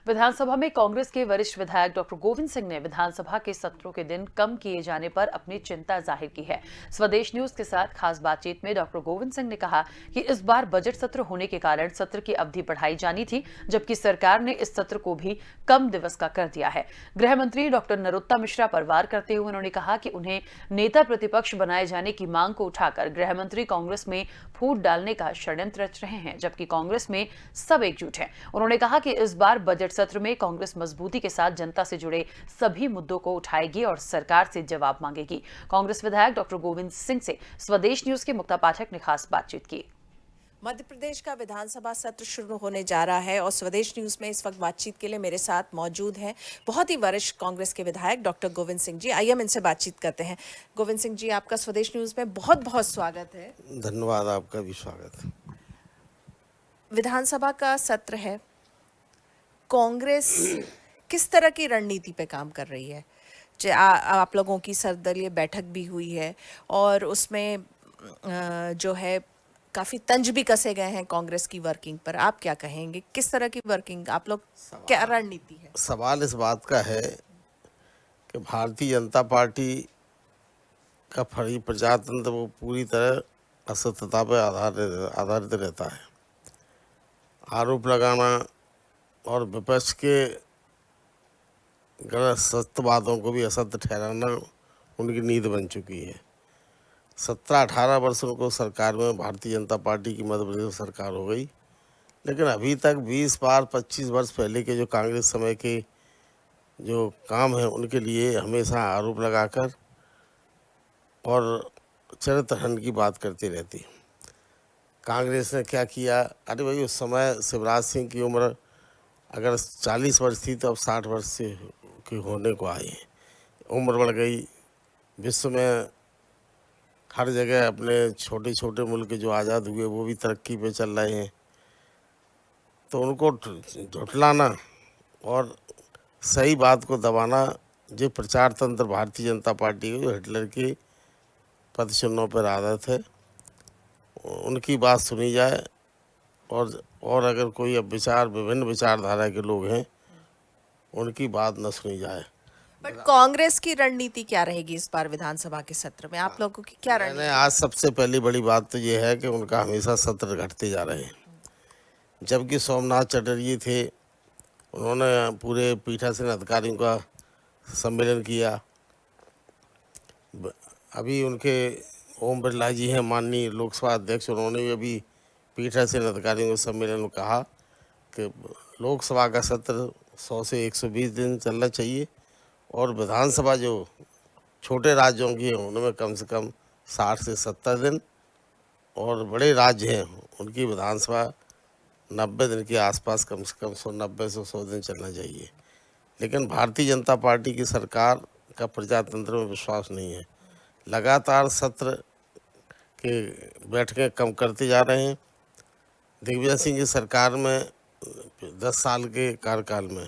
विधानसभा में कांग्रेस के वरिष्ठ विधायक डॉक्टर गोविंद सिंह ने विधानसभा के सत्रों के दिन कम किए जाने पर अपनी चिंता जाहिर की है। स्वदेश न्यूज के साथ खास बातचीत में डॉक्टर गोविंद सिंह ने कहा कि इस बार बजट सत्र होने के कारण सत्र की अवधि बढ़ाई जानी थी, जबकि सरकार ने इस सत्र को भी कम दिवस का कर दिया है। गृह मंत्री डॉक्टर नरोत्तम मिश्रा पर वार करते हुए उन्होंने कहा कि उन्हें नेता प्रतिपक्ष बनाए जाने की मांग को उठाकर गृह मंत्री कांग्रेस में फूट डालने का षड्यंत्र रच रहे हैं, जबकि कांग्रेस में सब एकजुट हैं। उन्होंने कहा कि इस बार बजट सत्र में कांग्रेस मजबूती के साथ जनता से जुड़े सभी मुद्दों को उठाएगी और सरकार से जवाब मांगेगी। कांग्रेस विधायक डॉक्टर गोविंद सिंह से स्वदेश न्यूज के मुक्ता पाठक ने खास बातचीत की। मध्य प्रदेश का विधानसभा सत्र शुरू होने जा रहा है और स्वदेश न्यूज में इस वक्त बातचीत के लिए मेरे साथ मौजूद हैं बहुत ही वरिष्ठ कांग्रेस के विधायक डॉक्टर गोविंद सिंह जी। आइए हम इनसे बातचीत करते हैं। गोविंद सिंह जी, आपका स्वदेश न्यूज में बहुत बहुत स्वागत है। धन्यवाद, आपका भी स्वागत। विधानसभा का सत्र है, कांग्रेस किस तरह की रणनीति पे काम कर रही है? आप लोगों की सर्वदलीय बैठक भी हुई है और उसमें जो है काफी तंज भी कसे गए हैं कांग्रेस की वर्किंग पर। आप क्या कहेंगे, किस तरह की वर्किंग आप लोग, क्या रणनीति है? सवाल इस बात का है कि भारतीय जनता पार्टी का फरी प्रजातंत्र वो पूरी तरह असत्यता पर आधारित रहता है। आरोप लगाना और विपक्ष के गलत सत्य बातों को भी असत्य ठहराना उनकी नींद बन चुकी है। 17-18 वर्ष उनको सरकार में भारतीय जनता पार्टी की मध्य प्रदेश सरकार हो गई, लेकिन अभी तक 20 बार 25 वर्ष पहले के जो कांग्रेस समय के जो काम है उनके लिए हमेशा आरोप लगाकर और चरित्रहनन की बात करती रहती। कांग्रेस ने क्या किया? अरे भाई, उस समय शिवराज सिंह की उम्र अगर 40 वर्ष थी तो अब 60 वर्ष से की होने को आई है। उम्र बढ़ गई। विश्व में हर जगह अपने छोटे छोटे मुल्क जो आज़ाद हुए वो भी तरक्की पे चल रहे हैं, तो उनको झुठलाना और सही बात को दबाना जो प्रचार तंत्र भारतीय जनता पार्टी के जो हिटलर के पदचिन्हों पर आधारित है, उनकी बात सुनी जाए और अगर कोई अब विभिन्न विचारधारा के लोग हैं उनकी बात न सुनी जाए। बट कांग्रेस की रणनीति क्या रहेगी इस बार विधानसभा के सत्र में? आप लोगों की क्या रणनीति? आज सबसे पहली बड़ी बात तो ये है कि उनका हमेशा सत्र घटते जा रहे हैं। जबकि सोमनाथ चटर्जी थे, उन्होंने पूरे पीठासीन अधिकारियों का सम्मेलन किया। अभी उनके ओम बिरला जी हैं, माननीय लोकसभा अध्यक्ष, उन्होंने भी अभी पीठासीन अधिकारियों के सम्मेलन में कहा कि लोकसभा का सत्र 100 से 120 दिन चलना चाहिए और विधानसभा जो छोटे राज्यों की है उनमें कम से कम 60 से 70 दिन और बड़े राज्य हैं उनकी विधानसभा 90 दिन के आसपास कम से कम 90 से 100 दिन चलना चाहिए। लेकिन भारतीय जनता पार्टी की सरकार का प्रजातंत्र में विश्वास नहीं है। लगातार सत्र के बैठकें कम करते जा रहे हैं। दिग्विजय सिंह की सरकार में 10 साल के कार्यकाल में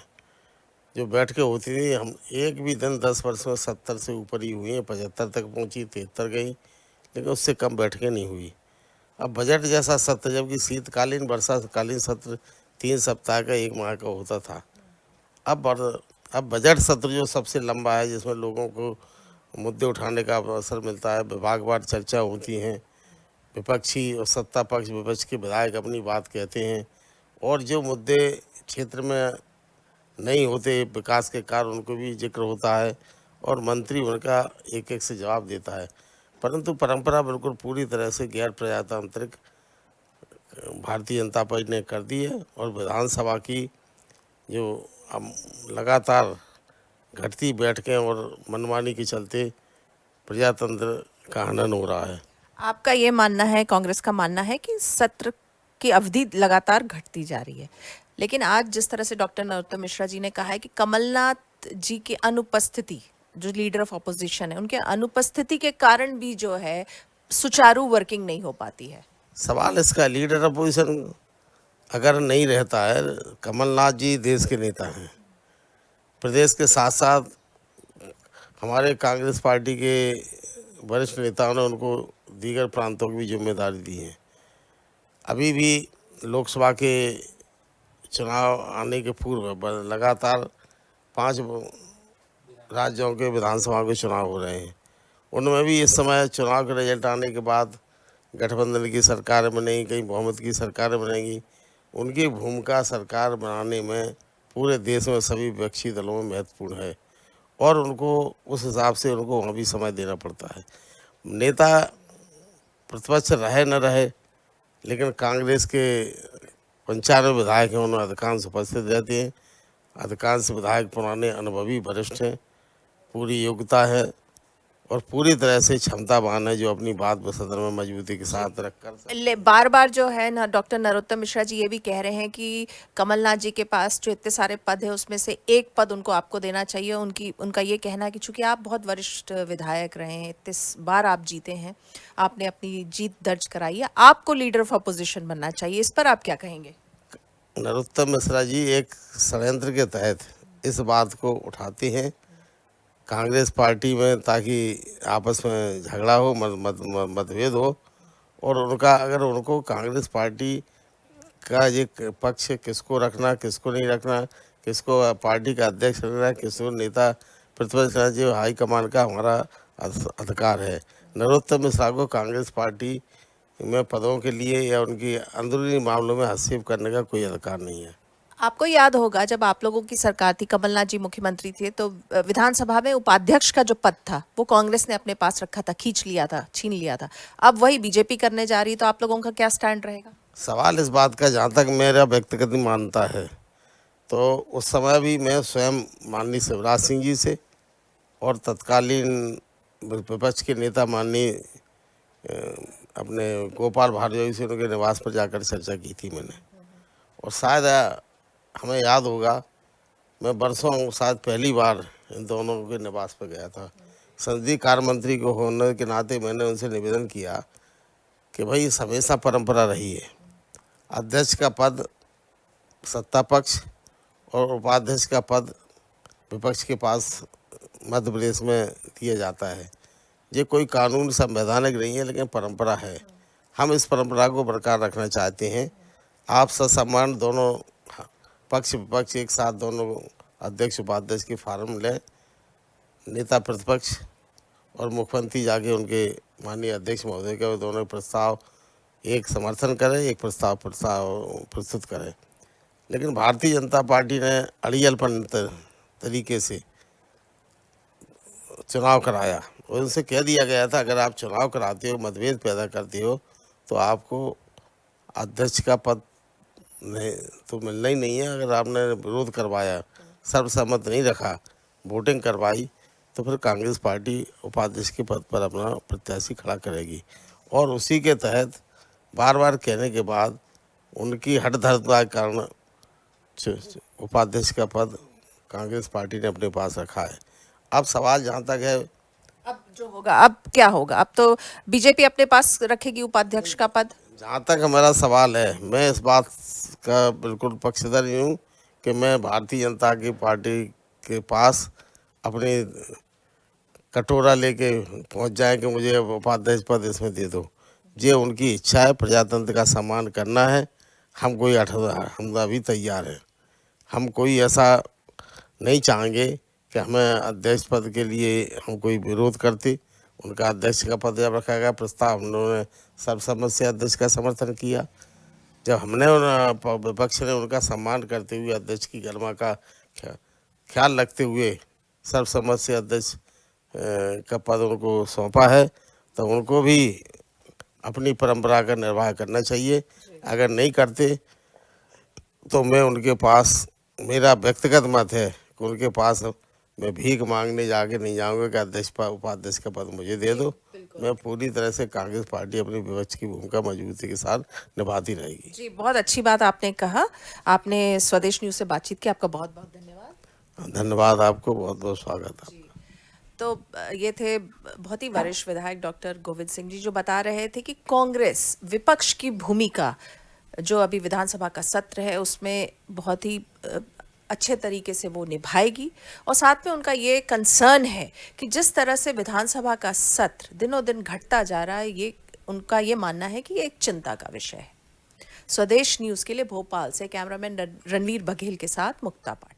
जो बैठकें होती थी, हम एक भी दिन 10 वर्ष में 70 से ऊपर ही हुई हैं, 75 तक पहुंची, 73 गई, लेकिन उससे कम बैठकें नहीं हुई। अब बजट जैसा सत्र, जबकि शीतकालीन वर्षाकालीन सत्र 3 सप्ताह का 1 माह का होता था, अब बजट सत्र जो सबसे लंबा है, जिसमें लोगों को मुद्दे उठाने का अवसर मिलता है, विभागवार चर्चा होती हैं, विपक्षी और सत्ता पक्ष विपक्ष के विधायक अपनी बात कहते हैं और जो मुद्दे क्षेत्र में नहीं होते विकास के कार्य उनको भी जिक्र होता है और मंत्री उनका एक एक से जवाब देता है। परंतु परंपरा बिल्कुल पूरी तरह से गैर प्रजातांत्रिक भारतीय जनता पार्टी ने कर दी है और विधानसभा की जो लगातार घटती बैठकें और मनमानी के चलते प्रजातंत्र का हनन हो रहा है। आपका ये मानना है, कांग्रेस का मानना है कि सत्र की अवधि लगातार घटती जा रही है, लेकिन आज जिस तरह से डॉक्टर नरोत्तम मिश्रा जी ने कहा है कि कमलनाथ जी की अनुपस्थिति, जो लीडर ऑफ अपोजिशन है, उनके अनुपस्थिति के कारण भी जो है सुचारू वर्किंग नहीं हो पाती है। सवाल इसका, लीडर अपोजिशन अगर नहीं रहता है, कमलनाथ जी देश के नेता हैं, प्रदेश के साथ साथ हमारे कांग्रेस पार्टी के वरिष्ठ नेताओं ने उनको दीगर प्रांतों की भी जिम्मेदारी दी है। अभी भी लोकसभा के चुनाव आने के पूर्व लगातार 5 राज्यों के विधानसभा के चुनाव हो रहे हैं। उनमें भी इस समय चुनाव के रिजल्ट आने के बाद गठबंधन की सरकार बनेगी, कहीं बहुमत की सरकार बनेगी। उनकी भूमिका सरकार बनाने में पूरे देश में सभी विपक्षी दलों में महत्वपूर्ण है और उनको उस हिसाब से उनको वहाँ भी समय देना पड़ता है। नेता प्रतिपक्ष रहे न रहे, लेकिन कांग्रेस के 95 विधायक हैं, उन्हें अधिकांश उपस्थित रहते हैं। अधिकांश विधायक पुराने अनुभवी वरिष्ठ हैं, पूरी योग्यता है और पूरी तरह से क्षमतावान है जो अपनी बात सदन में मजबूती के साथ रखकर बार बार जो है ना डॉक्टर नरोत्तम मिश्रा जी ये भी कह रहे हैं कि कमलनाथ जी के पास जो इतने सारे पद है उसमें से एक पद उनको आपको देना चाहिए। उनका ये कहना है कि चूंकि आप बहुत वरिष्ठ विधायक रहे हैं, इतने बार आप जीते हैं, आपने अपनी जीत दर्ज कराई है, आपको लीडर ऑफ अपोजिशन बनना चाहिए। इस पर आप क्या कहेंगे? नरोत्तम मिश्रा जी एक षड्यंत्र के तहत इस बात को उठाते हैं कांग्रेस पार्टी में, ताकि आपस में झगड़ा हो, मतभेद हो और अगर उनको कांग्रेस पार्टी का ये पक्ष किसको रखना, किसको नहीं रखना, किसको पार्टी का अध्यक्ष रखना, किसको नेता प्रतिपक्ष रखना चाहिए, हाईकमान का हमारा अधिकार है। नरोत्तम मिश्रा को कांग्रेस पार्टी में पदों के लिए या उनकी अंदरूनी मामलों में हस्तक्षेप करने का कोई अधिकार नहीं है। आपको याद होगा जब आप लोगों की सरकार थी, कमलनाथ जी मुख्यमंत्री थे, तो विधानसभा में उपाध्यक्ष का जो पद था वो कांग्रेस ने अपने पास रखा था, छीन लिया था। अब वही बीजेपी करने जा रही, तो आप लोगों का क्या स्टैंड रहेगा? सवाल इस बात का, जहाँ तक मेरा व्यक्तिगत मानता है, तो उस समय भी मैं स्वयं माननीय शिवराज सिंह जी से और तत्कालीन विपक्ष के नेता माननीय अपने गोपाल भार्गव से उनके निवास पर जाकर चर्चा की थी मैंने। और शायद हमें याद होगा, मैं वर्षों शायद पहली बार इन दोनों के निवास पर गया था। संसदीय कार्य मंत्री को होने के नाते मैंने उनसे निवेदन किया कि भाई इस हमेशा परंपरा रही है, अध्यक्ष का पद सत्ता पक्ष और उपाध्यक्ष का पद विपक्ष के पास मध्य प्रदेश में किया जाता है। ये कोई कानून संवैधानिक नहीं है, लेकिन परंपरा है। हम इस परंपरा को बरकरार रखना चाहते हैं। आप ससम्मान दोनों पक्ष विपक्ष एक साथ दोनों अध्यक्ष उपाध्यक्ष के फार्म लें, नेता प्रतिपक्ष और मुख्यमंत्री जाके उनके माननीय अध्यक्ष महोदय का दोनों प्रस्ताव एक समर्थन करें, एक प्रस्ताव प्रस्तुत करें। लेकिन भारतीय जनता पार्टी ने अड़ियलपन तरीके से चुनाव कराया और उनसे कह दिया गया था अगर आप चुनाव कराते हो, मतभेद पैदा करते हो, तो आपको अध्यक्ष का पद नहीं तो मिलना ही नहीं है। अगर आपने विरोध करवाया, सर्वसम्मत नहीं रखा, वोटिंग करवाई, तो फिर कांग्रेस पार्टी उपाध्यक्ष के पद पर अपना प्रत्याशी खड़ा करेगी। और उसी के तहत बार बार कहने के बाद उनकी हठधर्मता के कारण उपाध्यक्ष का पद कांग्रेस पार्टी ने अपने पास रखा है। अब सवाल जहाँ तक है, अब जो होगा, अब क्या होगा? अब तो बीजेपी अपने पास रखेगी उपाध्यक्ष का पद। जहाँ तक हमारा सवाल है, मैं इस बात का बिल्कुल पक्षधर नहीं हूँ कि मैं भारतीय जनता की पार्टी के पास अपनी कटोरा लेके पहुँच जाए कि मुझे उपाध्यक्ष पद इसमें दे दो। ये उनकी इच्छा है, प्रजातंत्र का सम्मान करना है। हम कोई हम अभी तैयार हैं। हम कोई ऐसा नहीं चाहेंगे कि हमें अध्यक्ष पद के लिए हम कोई विरोध करते। उनका अध्यक्ष का पद जब रखा गया प्रस्ताव, उन्होंने सर्वसम्मति से अध्यक्ष का समर्थन किया। जब हमने विपक्ष ने उनका सम्मान करते हुए अध्यक्ष की गरिमा का ख्याल रखते हुए सर्वसम्मति से अध्यक्ष का पद उनको सौंपा है, तो उनको भी अपनी परंपरा का निर्वाह करना चाहिए। अगर नहीं करते तो मैं उनके पास, मेरा व्यक्तिगत मत है कि उनके पास मैं भीख मांगने जाके नहीं जाऊंगा कि अध्यक्ष उपाध्यक्ष का पद मुझे दे दो। मैं पूरी तरह से कांग्रेस पार्टी अपनी विपक्ष की भूमिका मजबूती के साथ निभाती रहेगी। जी, बहुत अच्छी बात आपने कहा। आपने स्वदेश न्यूज़ से बातचीत की, आपका बहुत बहुत धन्यवाद। धन्यवाद, आपको बहुत बहुत स्वागत है। तो ये थे बहुत ही वरिष्ठ विधायक डॉक्टर गोविंद सिंह जी, जो बता रहे थे कि कांग्रेस विपक्ष की भूमिका जो अभी विधानसभा का सत्र है उसमें बहुत ही अच्छे तरीके से वो निभाएगी। और साथ में उनका ये कंसर्न है कि जिस तरह से विधानसभा का सत्र दिनों दिन घटता जा रहा है, ये उनका ये मानना है कि ये एक चिंता का विषय है। स्वदेश न्यूज़ के लिए भोपाल से कैमरामैन रणवीर बघेल के साथ मुक्ता पाटिल।